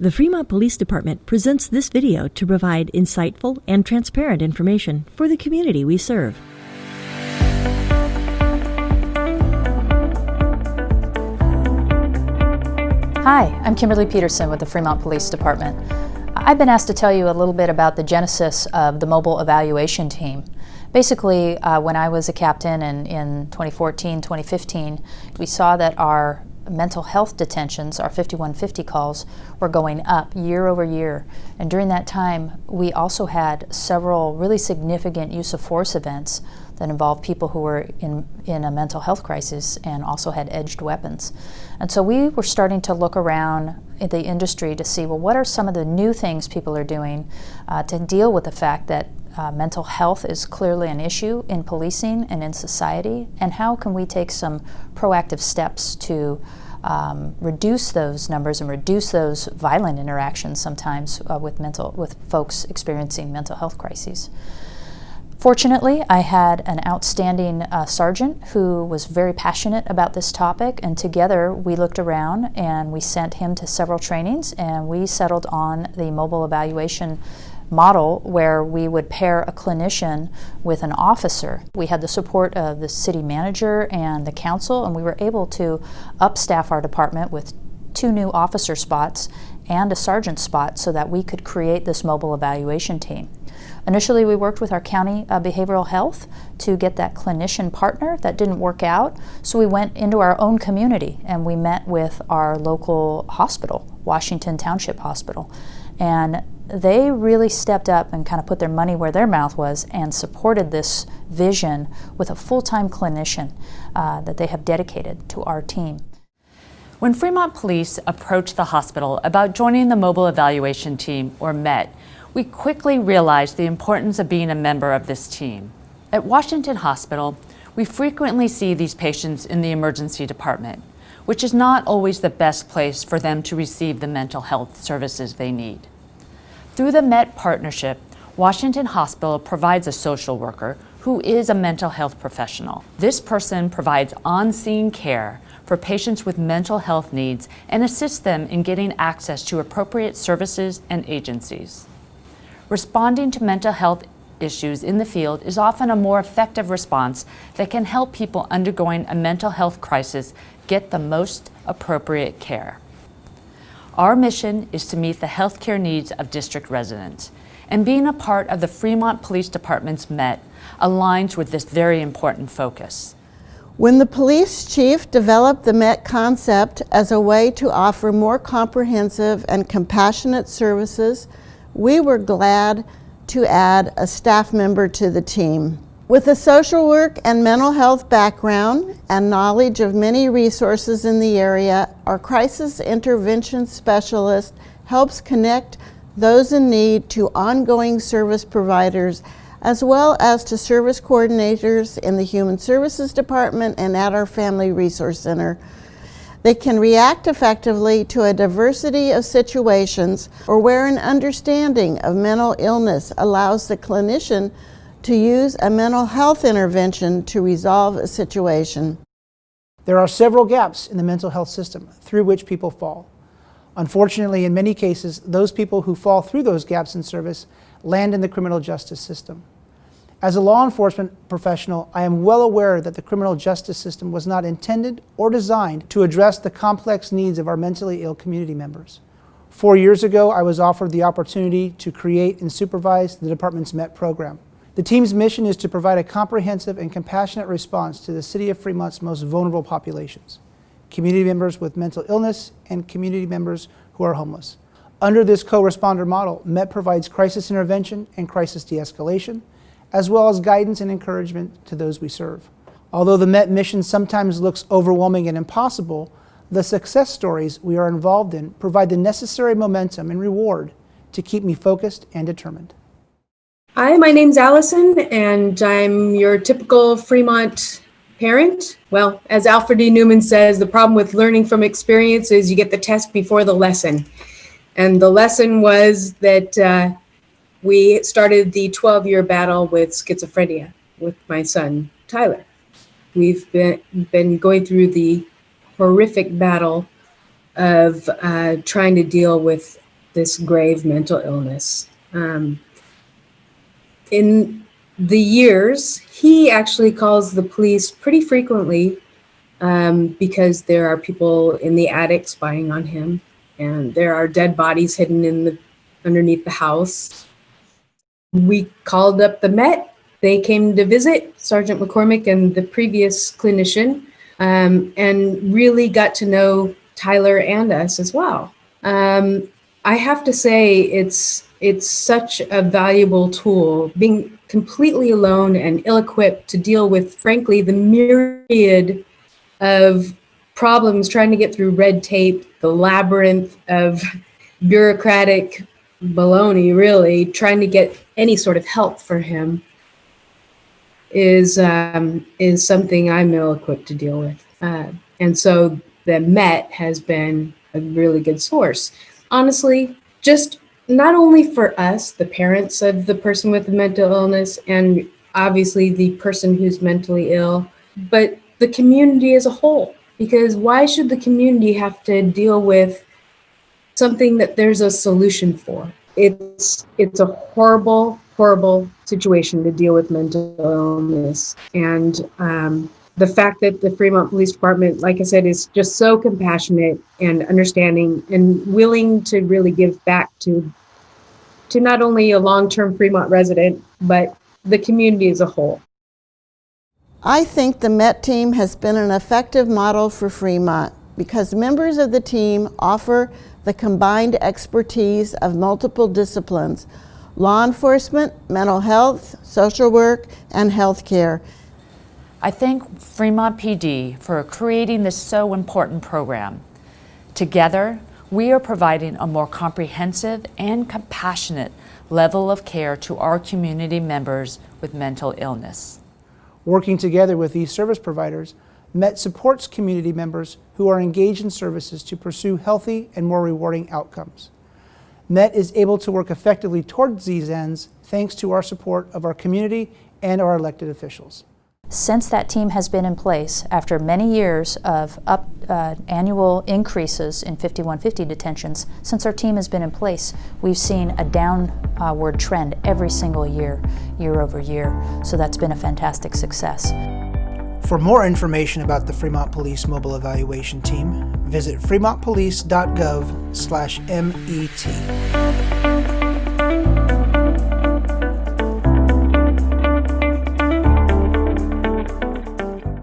The Fremont Police Department presents this video to provide insightful and transparent information for the community we serve. Hi, I'm Kimberly Peterson with the Fremont Police Department. I've been asked to tell you a little bit about the genesis of the mobile evaluation team. Basically, when I was a captain in 2014, 2015, we saw that our mental health detentions, our 5150 calls, were going up year over year. And during that time, we also had several really significant use of force events that involved people who were in a mental health crisis and also had edged weapons. And so we were starting to look around in the industry to see, well, what are some of the new things people are doing to deal with the fact that mental health is clearly an issue in policing and in society, and how can we take some proactive steps to reduce those numbers and reduce those violent interactions sometimes with folks experiencing mental health crises. Fortunately, I had an outstanding sergeant who was very passionate about this topic, and together we looked around and we sent him to several trainings, and we settled on the mobile evaluation model where we would pair a clinician with an officer. We had the support of the city manager and the council, and we were able to upstaff our department with 2 new officer spots and a sergeant spot so that we could create this mobile evaluation team. Initially, we worked with our county behavioral health to get that clinician partner. That didn't work out, so we went into our own community and we met with our local hospital, Washington Township Hospital. And they really stepped up and kind of put their money where their mouth was and supported this vision with a full-time clinician that they have dedicated to our team. When Fremont Police approached the hospital about joining the Mobile Evaluation Team, or MET, we quickly realized the importance of being a member of this team. At Washington Hospital, we frequently see these patients in the emergency department, which is not always the best place for them to receive the mental health services they need. Through the MET partnership, Washington Hospital provides a social worker who is a mental health professional. This person provides on-scene care for patients with mental health needs and assists them in getting access to appropriate services and agencies. Responding to mental health issues in the field is often a more effective response that can help people undergoing a mental health crisis get the most appropriate care. Our mission is to meet the healthcare needs of district residents, and being a part of the Fremont Police Department's MET aligns with this very important focus. When the police chief developed the MET concept as a way to offer more comprehensive and compassionate services, we were glad to add a staff member to the team. With a social work and mental health background and knowledge of many resources in the area, our crisis intervention specialist helps connect those in need to ongoing service providers, as well as to service coordinators in the Human Services Department and at our Family Resource Center. They can react effectively to a diversity of situations or where an understanding of mental illness allows the clinician to use a mental health intervention to resolve a situation. There are several gaps in the mental health system through which people fall. Unfortunately, in many cases, those people who fall through those gaps in service land in the criminal justice system. As a law enforcement professional, I am well aware that the criminal justice system was not intended or designed to address the complex needs of our mentally ill community members. 4 years ago, I was offered the opportunity to create and supervise the department's MET program. The team's mission is to provide a comprehensive and compassionate response to the city of Fremont's most vulnerable populations, community members with mental illness and community members who are homeless. Under this co-responder model, MET provides crisis intervention and crisis de-escalation, as well as guidance and encouragement to those we serve. Although the MET mission sometimes looks overwhelming and impossible, the success stories we are involved in provide the necessary momentum and reward to keep me focused and determined. Hi, my name's Allison, and I'm your typical Fremont parent. Well, as Alfred E. Newman says, the problem with learning from experience is you get the test before the lesson. And the lesson was that we started the 12-year battle with schizophrenia with my son, Tyler. We've been going through the horrific battle of trying to deal with this grave mental illness. In the years, he actually calls the police pretty frequently because there are people in the attic spying on him, and there are dead bodies hidden underneath the house. We called up the Met. They came to visit, Sergeant McCormick and the previous clinician, and really got to know Tyler and us as well. I have to say it's such a valuable tool, being completely alone and ill-equipped to deal with, frankly, the myriad of problems trying to get through red tape, the labyrinth of bureaucratic baloney, really, trying to get any sort of help for him is something I'm ill-equipped to deal with. And so the Met has been a really good source. Honestly, just not only for us, the parents of the person with the mental illness, and obviously the person who's mentally ill, but the community as a whole. Because why should the community have to deal with something that there's a solution for? It's a horrible, horrible situation to deal with mental illness. And the fact that the Fremont Police Department, like I said, is just so compassionate and understanding and willing to really give back to not only a long-term Fremont resident, but the community as a whole. I think the Met team has been an effective model for Fremont because members of the team offer the combined expertise of multiple disciplines: law enforcement, mental health, social work, and healthcare. I thank Fremont PD for creating this so important program. Together, we are providing a more comprehensive and compassionate level of care to our community members with mental illness. Working together with these service providers, Met supports community members who are engaged in services to pursue healthy and more rewarding outcomes. Met is able to work effectively towards these ends thanks to our support of our community and our elected officials. Since that team has been in place, after many years of annual increases in 5150 detentions, since our team has been in place, we've seen a downward trend every single year, year over year. So that's been a fantastic success. For more information about the Fremont Police Mobile Evaluation Team, visit fremontpolice.gov/MET.